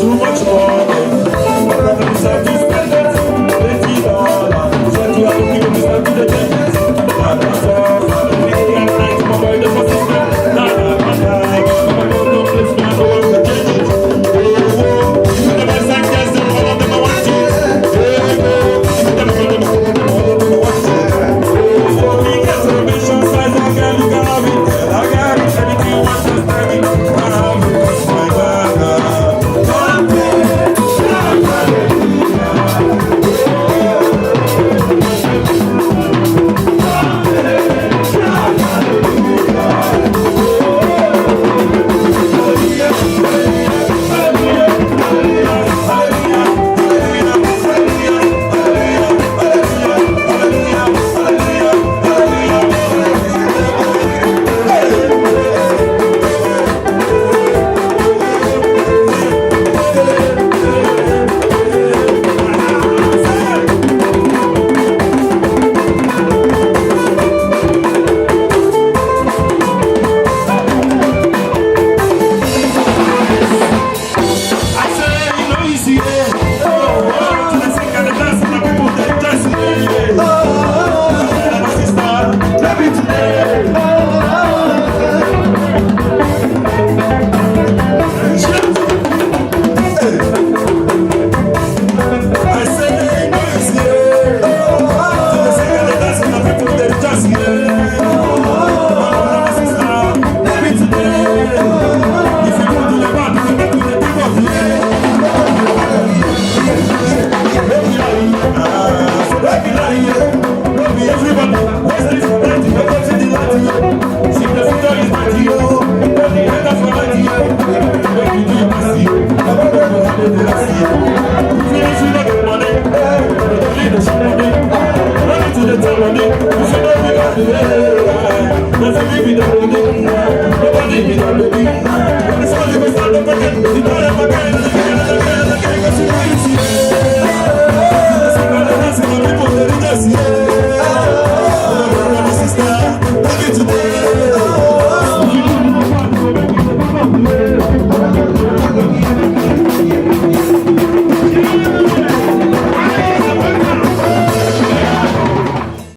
too much money. My brother decide to spend it. $20. Said you have to give me some to the changes. And that's all. And the night, my boy, the first thing. Nah, nah, nah, nah. My boy, don't place me, I don't want to change it. You never sang yes, and all of them I want you. You never all of them I want you. We get to the mission size, I can look at it. I got it, anything you want, just tell me. I have it, my God. One day, nobody be the